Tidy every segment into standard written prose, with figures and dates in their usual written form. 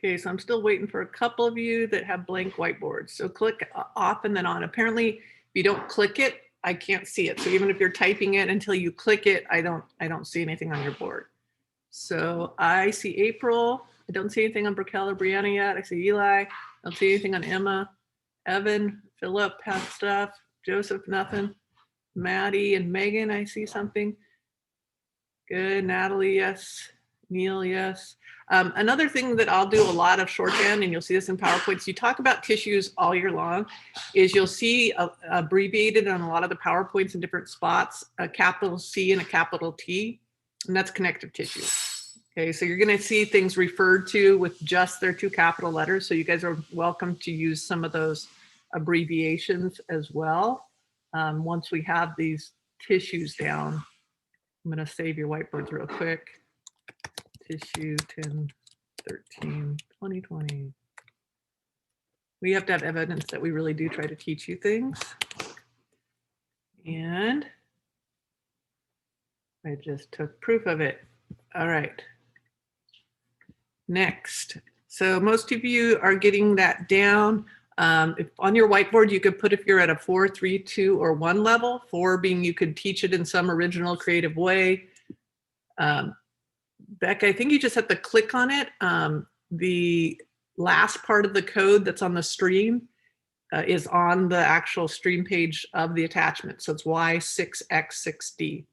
Okay, so I'm still waiting for a couple of you that have blank whiteboards. So click off and then on. Apparently, if you don't click it, I can't see it. So even if you're typing it, until you click it, I don't see anything on your board. So I see April. I don't see anything on Briquel or Brianna yet. I see Eli. I don't see anything on Emma. Evan, Philip has stuff. Joseph, nothing. Maddie and Megan, I see something. Good. Natalie, yes. Neil, yes. Another thing that I'll do a lot of shorthand, and you'll see this in PowerPoints, you talk about tissues all year long, is you'll see abbreviated on a lot of the PowerPoints in different spots, a capital C and a capital T, and that's connective tissue. Okay, so you're going to see things referred to with just their two capital letters, so you guys are welcome to use some of those abbreviations as well. Once we have these tissues down, I'm going to save your whiteboards real quick. Tissue 10132020. We have to have evidence that we really do try to teach you things. And I just took proof of it. All right. Next. So most of you are getting that down. If on your whiteboard, you could put if you're at a 4, 3, 2, or 1 level, 4 being you could teach it in some original creative way. Beck, I think you just have to click on it. The last part of the code that's on the stream is on the actual stream page of the attachment. So it's Y6X6D.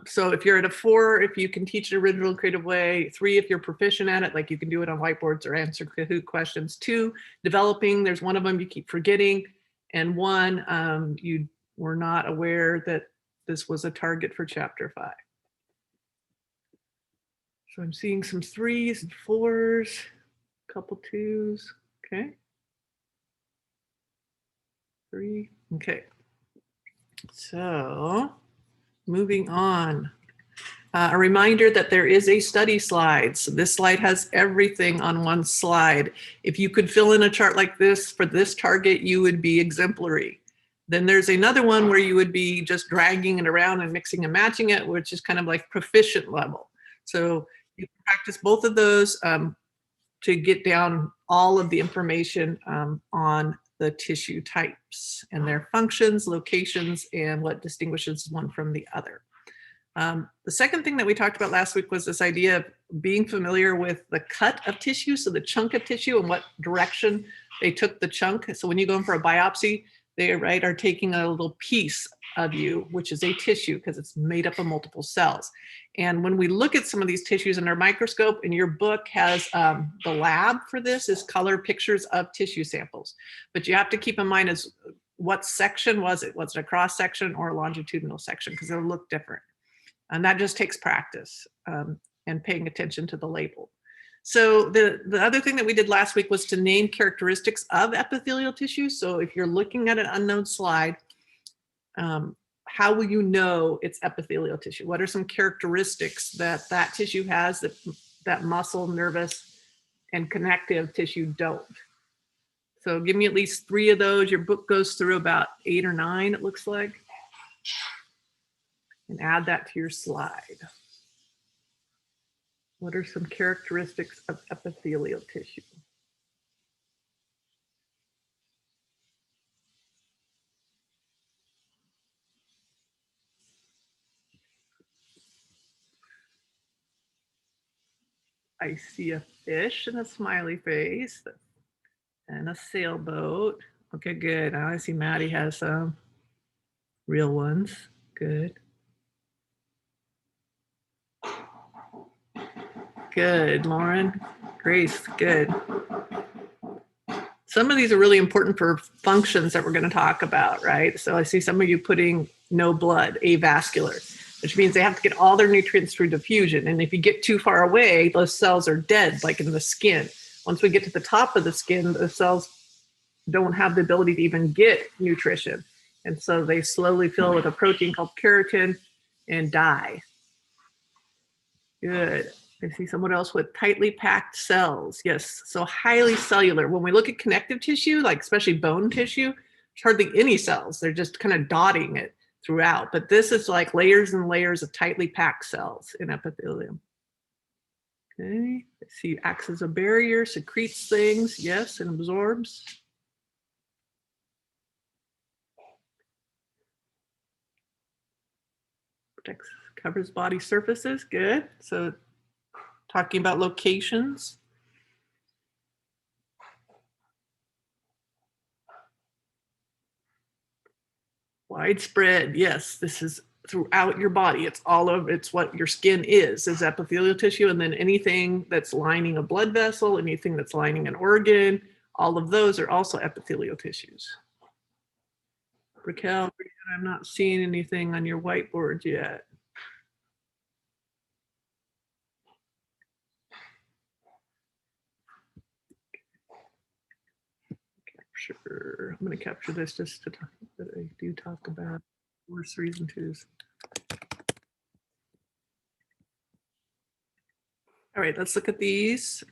So if you're at a 4, if you can teach it original and creative way, 3, if you're proficient at it, like you can do it on whiteboards or answer Kahoot questions. 2, developing, there's one of them you keep forgetting. And 1, you were not aware that this was a target for chapter 5. So I'm seeing some 3s and 4s, a couple 2s, okay. 3, okay. So moving on. A reminder that there is a study slide. So this slide has everything on one slide. If you could fill in a chart like this for this target, you would be exemplary. Then there's another one where you would be just dragging it around and mixing and matching it, which is kind of like proficient level. So you can practice both of those to get down all of the information on the tissue types and their functions, locations, and what distinguishes one from the other. The second thing that we talked about last week was this idea of being familiar with the cut of tissue, so the chunk of tissue and what direction they took the chunk. So when you go in for a biopsy, they are taking a little piece of you, which is a tissue because it's made up of multiple cells. And when we look at some of these tissues under a microscope, and your book has the lab for this is color pictures of tissue samples. But you have to keep in mind is what section was it? Was it a cross section or a longitudinal section? Because it'll look different. And that just takes practice and paying attention to the label. So the other thing that we did last week was to name characteristics of epithelial tissue. So if you're looking at an unknown slide, how will you know it's epithelial tissue? What are some characteristics that that tissue has that muscle, nervous, and connective tissue don't? So give me at least 3 of those. Your book goes through about 8 or 9, it looks like. And add that to your slide. What are some characteristics of epithelial tissue? I see a fish and a smiley face and a sailboat. Okay, good. Now I see Maddie has some real ones. Good. Good, Lauren. Grace, good. Some of these are really important for functions that we're going to talk about, right? So I see some of you putting no blood, avascular, which means they have to get all their nutrients through diffusion. And if you get too far away, those cells are dead, like in the skin. Once we get to the top of the skin, the cells don't have the ability to even get nutrition. And so they slowly fill with a protein called keratin and die. Good. I see someone else with tightly packed cells. Yes, so highly cellular. When we look at connective tissue, like especially bone tissue, there's hardly any cells. They're just kind of dotting it throughout. But this is like layers and layers of tightly packed cells in epithelium. Okay, I see acts as a barrier, secretes things, yes, and absorbs. Protects, covers body surfaces, good. So talking about locations. Widespread, yes, this is throughout your body. It's all over, it's what your skin is epithelial tissue, and then anything that's lining a blood vessel, anything that's lining an organ, all of those are also epithelial tissues. Raquel, I'm not seeing anything on your whiteboard yet. Capture, I'm going to capture this just to talk, that I do talk about worst reason twos. All right, let's look at these.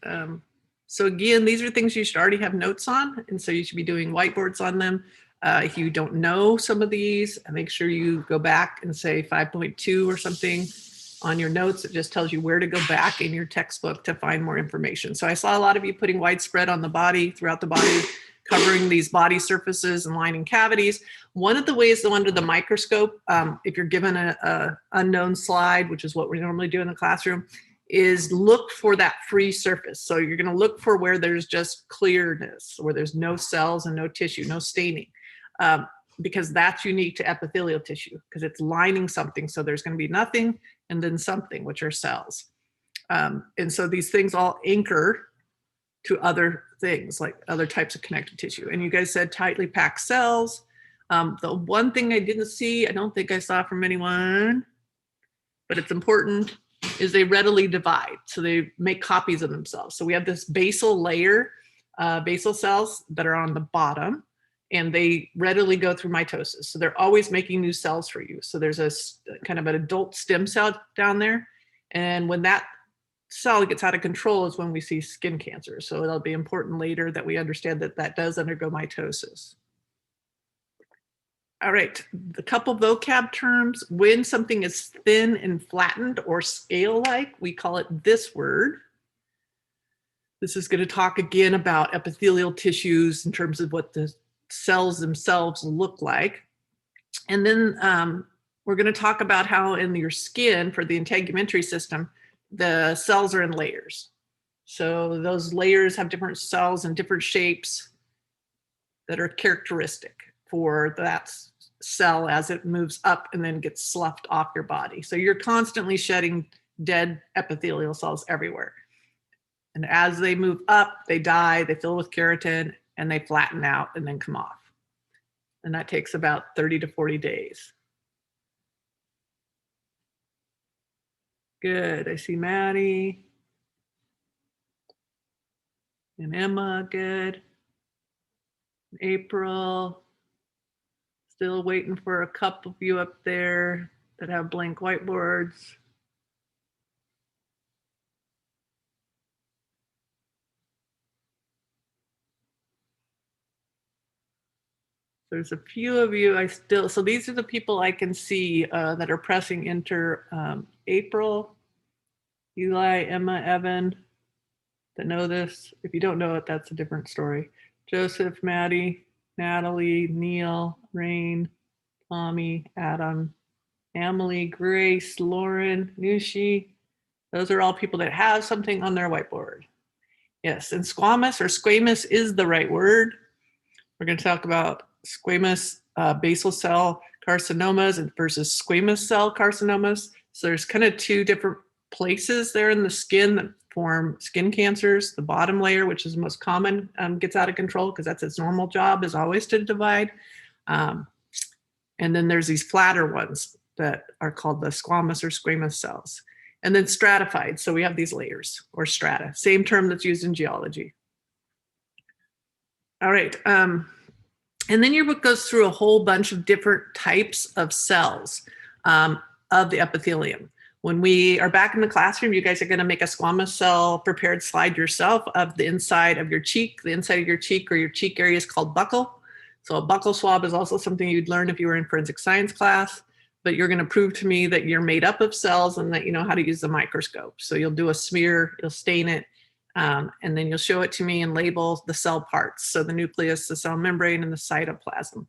So again, these are things you should already have notes on, and so you should be doing whiteboards on them. If you don't know some of these, make sure you go back and say 5.2 or something on your notes. It just tells you where to go back in your textbook to find more information. So I saw a lot of you putting widespread on the body, throughout the body, covering these body surfaces and lining cavities. One of the ways, though, under the microscope, if you're given a unknown slide, which is what we normally do in the classroom, is look for that free surface. So you're going to look for where there's just clearness, where there's no cells and no tissue, no staining, because that's unique to epithelial tissue, because it's lining something. So there's going to be nothing and then something, which are cells. And so these things all anchor to other things, like other types of connective tissue. And you guys said tightly packed cells. The one thing I didn't see, I don't think I saw from anyone, but it's important, is they readily divide. So they make copies of themselves. So we have this basal layer, basal cells that are on the bottom, and they readily go through mitosis. So they're always making new cells for you. So there's a kind of an adult stem cell down there. And when that cell gets out of control is when we see skin cancer. So it'll be important later that we understand that that does undergo mitosis. All right, a couple vocab terms. When something is thin and flattened or scale-like, we call it this word. This is going to talk again about epithelial tissues in terms of what the cells themselves look like. And then we're going to talk about how in your skin, for the integumentary system, the cells are in layers. So those layers have different cells and different shapes that are characteristic for that cell as it moves up and then gets sloughed off your body. So you're constantly shedding dead epithelial cells everywhere. And as they move up, they die, they fill with keratin, and they flatten out and then come off. And that takes about 30 to 40 days. Good, I see Maddie. And Emma, good. April. Still waiting for a couple of you up there that have blank whiteboards. There's a few of you so these are the people I can see that are pressing enter. April, Eli, Emma, Evan, that know this. If you don't know it, that's a different story. Joseph, Maddie, Natalie, Neil, Rain, Tommy, Adam, Emily, Grace, Lauren, Nushi. Those are all people that have something on their whiteboard. Yes, and squamous or squamous is the right word. We're going to talk about squamous basal cell carcinomas versus squamous cell carcinomas. So there's kind of two different places there in the skin that form skin cancers. The bottom layer, which is the most common, gets out of control because that's its normal job, is always to divide. And then there's these flatter ones that are called the squamous or squamous cells. And then stratified. So we have these layers, or strata, same term that's used in geology. All right. And then your book goes through a whole bunch of different types of cells of the epithelium. When we are back in the classroom, you guys are going to make a squamous cell prepared slide yourself of the inside of your cheek. The inside of your cheek or your cheek area is called buccal. So a buccal swab is also something you'd learn if you were in forensic science class. but you're going to prove to me that you're made up of cells and that you know how to use the microscope. So you'll do a smear, you'll stain it, and then you'll show it to me and label the cell parts. So the nucleus, the cell membrane, and the cytoplasm.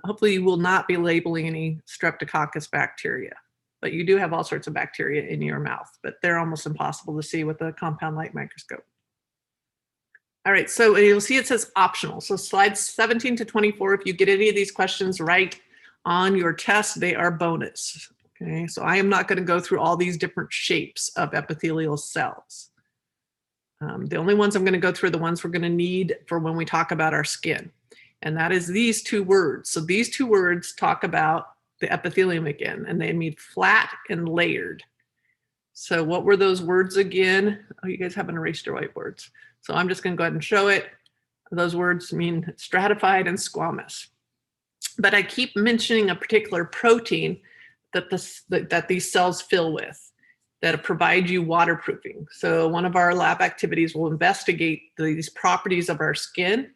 Hopefully you will not be labeling any streptococcus bacteria, but you do have all sorts of bacteria in your mouth, but they're almost impossible to see with a compound light microscope. All right, so you'll see it says optional. So slides 17 to 24, if you get any of these questions right on your test, they are bonus. Okay, so I am not going to go through all these different shapes of epithelial cells. The only ones I'm going to go through are the ones we're going to need for when we talk about our skin. And that is these two words. So these two words talk about the epithelium again, and they mean flat and layered. So what were those words again? Oh, you guys haven't erased your whiteboards. So I'm just going to go ahead and show it. Those words mean stratified and squamous. But I keep mentioning a particular protein that these cells fill with that provide you waterproofing. So one of our lab activities will investigate these properties of our skin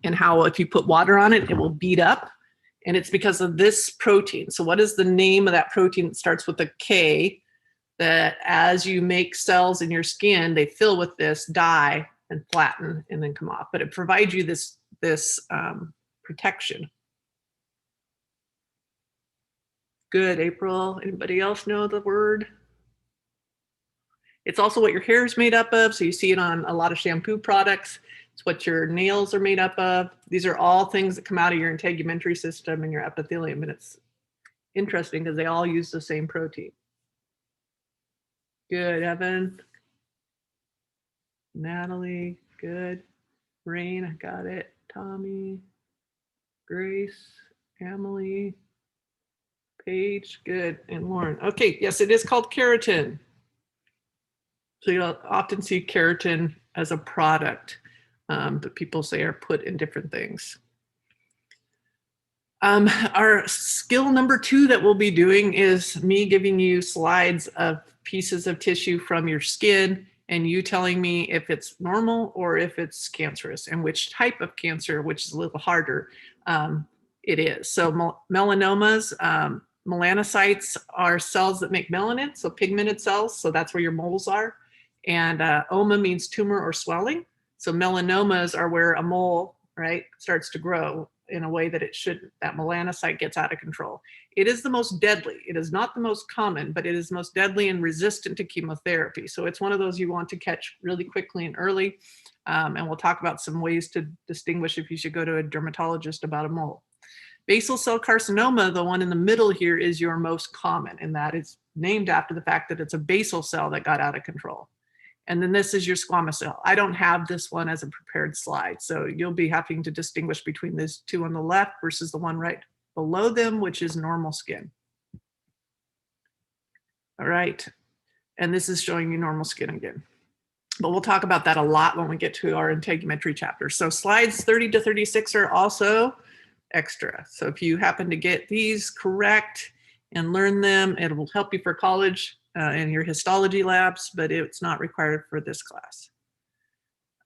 and how if you put water on it, it will bead up. And it's because of this protein. So what is the name of that protein? It starts with a K, that as you make cells in your skin, they fill with this dye and flatten and then come off. But it provides you this protection. Good, April. Anybody else know the word? It's also what your hair is made up of. So you see it on a lot of shampoo products. It's what your nails are made up of. These are all things that come out of your integumentary system and your epithelium. And it's interesting because they all use the same protein. Good, Evan. Natalie, good. Rain, I got it. Tommy, Grace, Emily, Paige, good. And Lauren. Okay, yes, it is called keratin. So you'll often see keratin as a product that people say are put in different things. Our skill number 2 that we'll be doing is me giving you slides of pieces of tissue from your skin and you telling me if it's normal or if it's cancerous and which type of cancer, which is a little harder, it is. So melanomas, melanocytes are cells that make melanin, so pigmented cells, so that's where your moles are. And oma means tumor or swelling. So melanomas are where a mole, right, starts to grow in a way that it shouldn't. That melanocyte gets out of control. It is the most deadly. It is not the most common, but it is most deadly and resistant to chemotherapy. So it's one of those you want to catch really quickly and early. And we'll talk about some ways to distinguish if you should go to a dermatologist about a mole. Basal cell carcinoma, the one in the middle here, is your most common, and that is named after the fact that it's a basal cell that got out of control. And then this is your squamous cell. I don't have this one as a prepared slide, so you'll be having to distinguish between these two on the left versus the one right below them, which is normal skin. All right, and this is showing you normal skin again. But we'll talk about that a lot when we get to our integumentary chapter. So slides 30 to 36 are also extra. So if you happen to get these correct and learn them, it will help you for college in your histology labs, but it's not required for this class.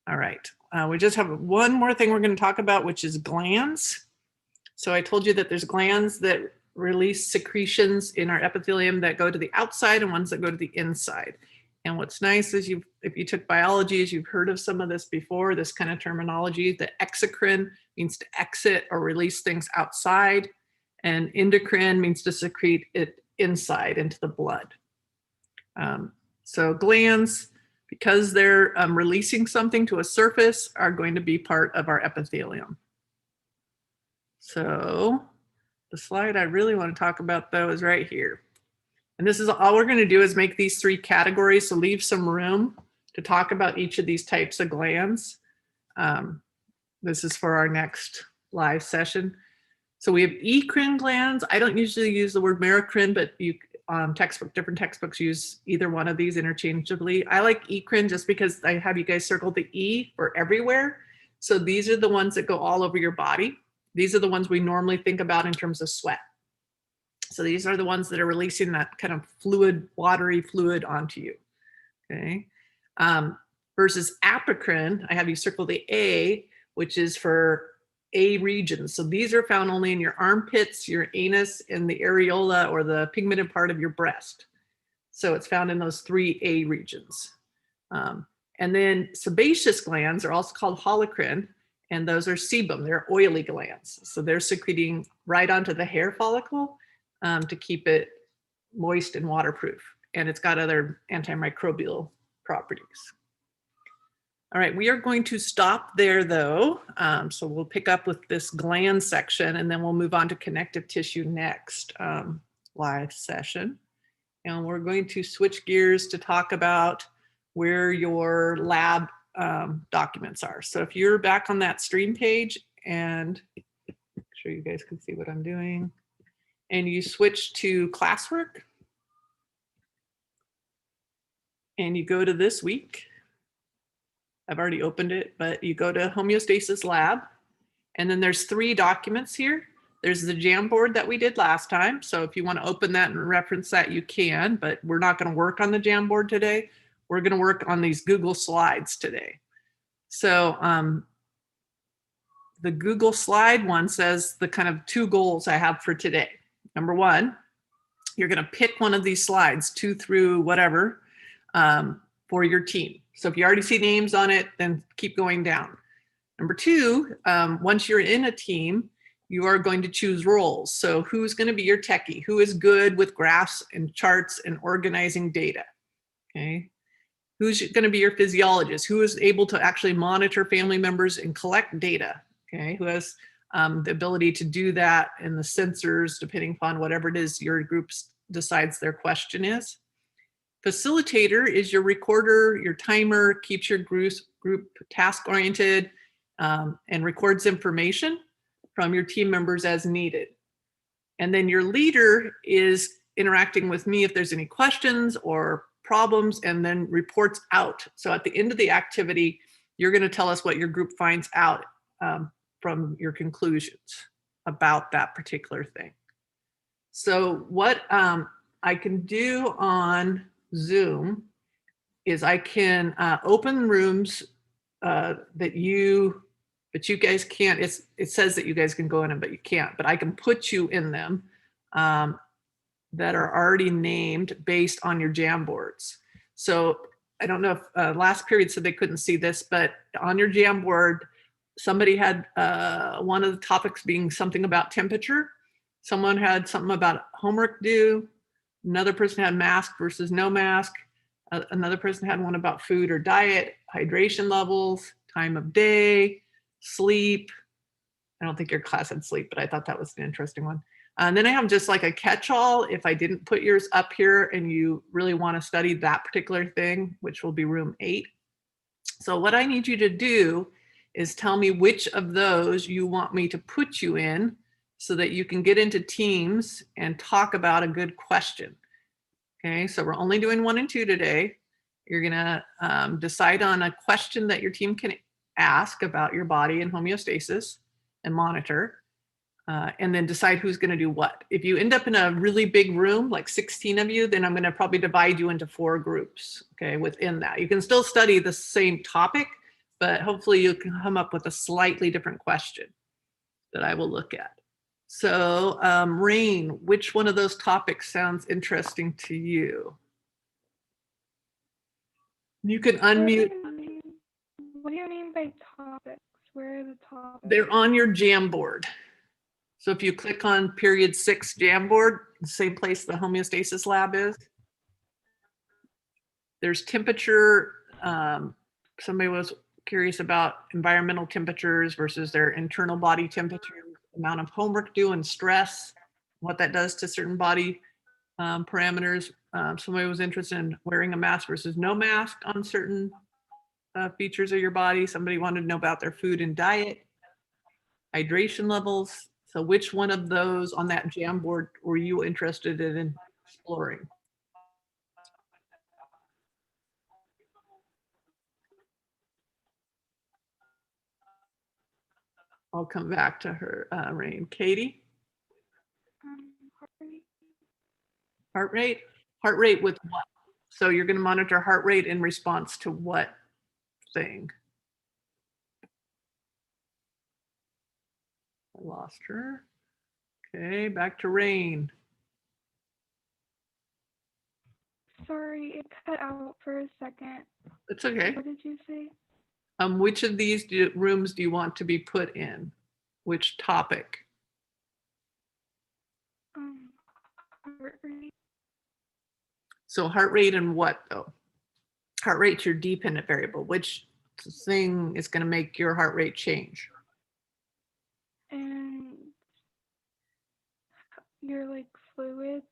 All right, we just have one more thing we're going to talk about, which is glands. So I told you that there's glands that release secretions in our epithelium that go to the outside and ones that go to the inside. And what's nice is if you took biology, as you've heard of some of this before, this kind of terminology, the exocrine means to exit or release things outside, and endocrine means to secrete it inside into the blood. So glands, because they're releasing something to a surface, are going to be part of our epithelium. So the slide I really want to talk about, though, is right here. And this is all we're going to do is make these 3 categories, so leave some room to talk about each of these types of glands. This is for our next live session. So we have eccrine glands. I don't usually use the word merocrine, but different textbooks use either one of these interchangeably. I like eccrine just because I have you guys circle the E for everywhere. So these are the ones that go all over your body. These are the ones we normally think about in terms of sweat. So these are the ones that are releasing that kind of fluid, watery fluid onto you, okay? Versus apocrine, I have you circle the A, which is for A regions. So these are found only in your armpits, your anus, and the areola, or the pigmented part of your breast. So it's found in those 3 A regions. And then sebaceous glands are also called holocrine, and those are sebum. They're oily glands. So they're secreting right onto the hair follicle to keep it moist and waterproof. And it's got other antimicrobial properties. All right, we are going to stop there though. So we'll pick up with this gland section, and then we'll move on to connective tissue next live session. And we're going to switch gears to talk about where your lab documents are. So if you're back on that stream page, and make sure you guys can see what I'm doing, and you switch to classwork, and you go to this week. I've already opened it, but you go to homeostasis lab, and then there's 3 documents here. There's the Jamboard that we did last time. So if you want to open that and reference that, you can, but we're not going to work on the Jamboard today. We're going to work on these Google Slides today. So the Google Slide one says the kind of 2 goals I have for today. Number 1, you're going to pick one of these slides, 2 through whatever, for your team. So if you already see names on it, then keep going down. Number 2, once you're in a team, you are going to choose roles. So who's going to be your techie? Who is good with graphs and charts and organizing data? Okay. Who's going to be your physiologist? Who is able to actually monitor family members and collect data? Okay. Who has the ability to do that, and the sensors, depending upon whatever it is your group decides their question is. Facilitator is your recorder, your timer, keeps your group task oriented, and records information from your team members as needed. And then your leader is interacting with me if there's any questions or problems, and then reports out. So at the end of the activity, you're going to tell us what your group finds out from your conclusions about that particular thing. So what I can do on Zoom is I can open rooms that you guys can't. It says that you guys can go in them, but you can't. But I can put you in them that are already named based on your Jamboards. So I don't know if last period said they couldn't see this, but on your Jamboard, somebody had one of the topics being something about temperature. Someone had something about homework due. Another person had mask versus no mask. Another person had one about food or diet, hydration levels, time of day, sleep. I don't think your class had sleep, but I thought that was an interesting one. And then I have just like a catch-all if I didn't put yours up here and you really want to study that particular thing, which will be room 8. So what I need you to do is tell me which of those you want me to put you in so that you can get into teams and talk about a good question. Okay, so we're only doing 1 and 2 today. You're gonna decide on a question that your team can ask about your body and homeostasis and monitor, and then decide who's gonna do what. If you end up in a really big room, like 16 of you, then I'm gonna probably divide you into 4 groups, okay, within that. You can still study the same topic, but hopefully you can come up with a slightly different question that I will look at. So Rain, which one of those topics sounds interesting to you? You can unmute. What do you mean by topics? Where are the topics? They're on your Jamboard. So if you click on period 6 Jamboard, the same place the homeostasis lab is, there's temperature. Somebody was curious about environmental temperatures versus their internal body temperature, amount of homework due and stress, what that does to certain body parameters. Somebody was interested in wearing a mask versus no mask on certain features of your body. Somebody wanted to know about their food and diet, hydration levels. So which one of those on that Jamboard were you interested in exploring? I'll come back to her, Rain. Katie? Heart rate? Heart rate with what? So you're going to monitor heart rate in response to what thing? lost her. Okay, back to Rain. Sorry, it cut out for a second. It's okay. What did you say? Which of these rooms do you want to be put in? Which topic? Heart rate. So heart rate and what though? Heart rate's your dependent variable. Which thing is going to make your heart rate change? And your like fluids.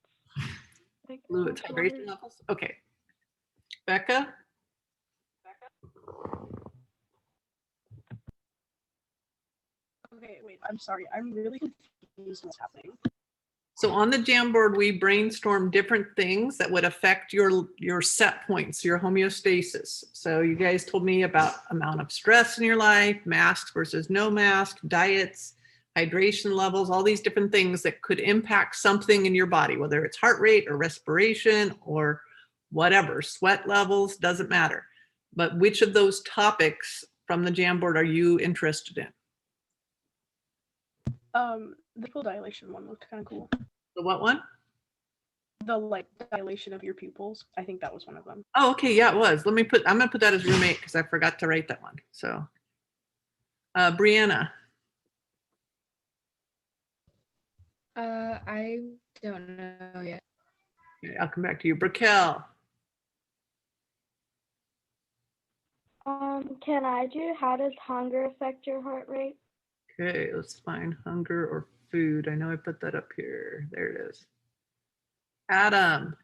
Like Fluids, how much hydration water- levels? Okay. Becca? Okay, wait, I'm sorry. I'm really confused what's happening. So on the Jamboard, we brainstorm different things that would affect your set points, your homeostasis. So you guys told me about amount of stress in your life, masks versus no mask, diets, hydration levels, all these different things that could impact something in your body, whether it's heart rate or respiration or whatever, sweat levels, doesn't matter. But which of those topics from the Jamboard are you interested in? The full dilation one looked kind of cool. The what one? The like dilation of your pupils. I think that was one of them. Oh, okay, yeah, it was. I'm gonna put that as roommate because I forgot to write that one. So, Brianna. I don't know yet. Okay, I'll come back to you. Briquel. Can I do how does hunger affect your heart rate? Okay, let's find hunger or food. I know I put that up here. There it is. Adam.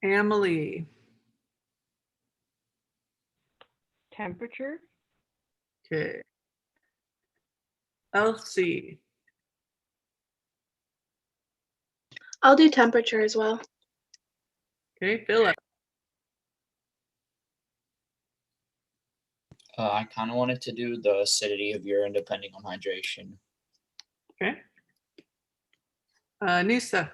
Emily. Temperature. Okay. Elsie. I'll do temperature as well. Okay, Philip. I kind of wanted to do the acidity of urine depending on hydration. Okay. Nisa.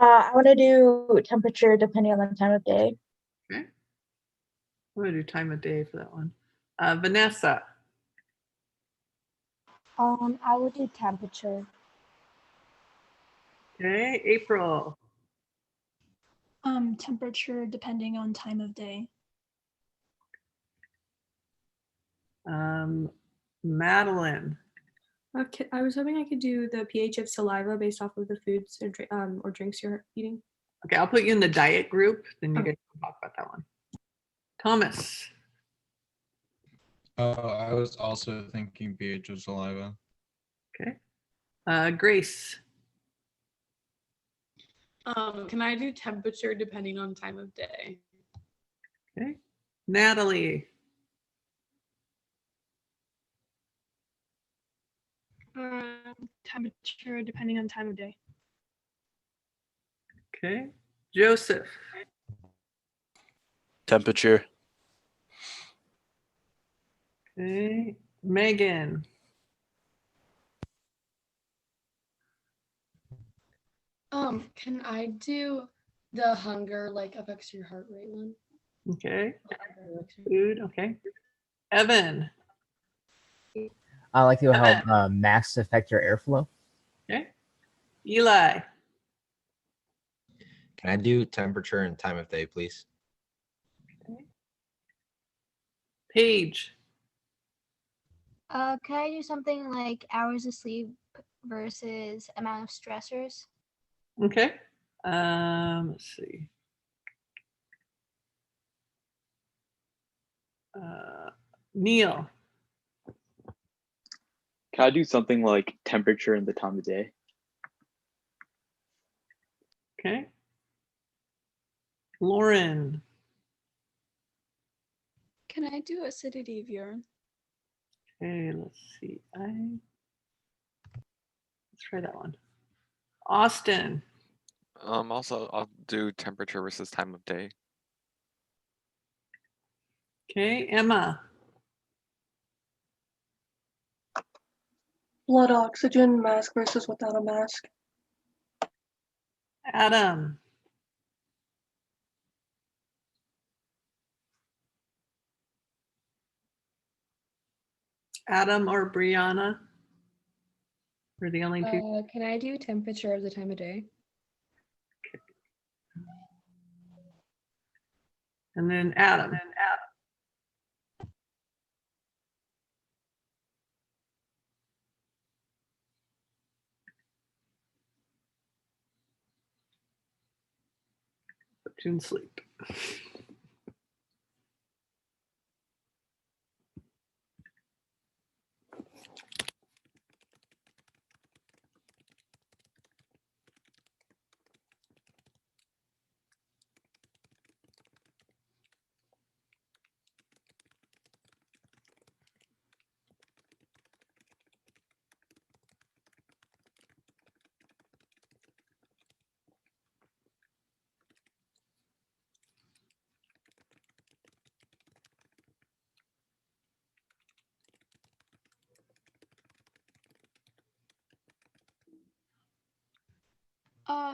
I want to do temperature depending on the time of day. Okay. I'm gonna do time of day for that one. Vanessa. I would do temperature. Okay, April. Temperature depending on time of day. Madeline. Okay, I was hoping I could do the pH of saliva based off of the foods or drinks you're eating. Okay, I'll put you in the diet group, then you Okay. guys can talk about that one. Thomas. I was also thinking pH of saliva. Okay. Grace. Can I do temperature depending on time of day? Okay. Natalie. Temperature depending on time of day. Okay. Joseph. Temperature. Okay. Megan. Can I do the hunger like affects your heart rate one? Okay. Food. Okay. Evan. I like to help masks affect your airflow. Okay. Eli. Can I do temperature and time of day, please? Okay. Paige. Can I do something like hours of sleep versus amount of stressors? Okay. Let's see. Neil. Can I do something like temperature and the time of day? Okay. Lauren. Can I do acidity of urine? Okay, let's see. Let's try that one. Austin. Also, I'll do temperature versus time of day. Okay, Emma. Blood oxygen, mask versus without a mask. Adam. Adam or Brianna? We're the only two. Can I do temperature of the time of day? And then Adam. Put you in sleep.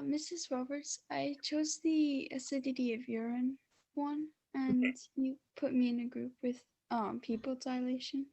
Mrs. Roberts, I chose the acidity of urine one, and you put me in a group with pupil dilation.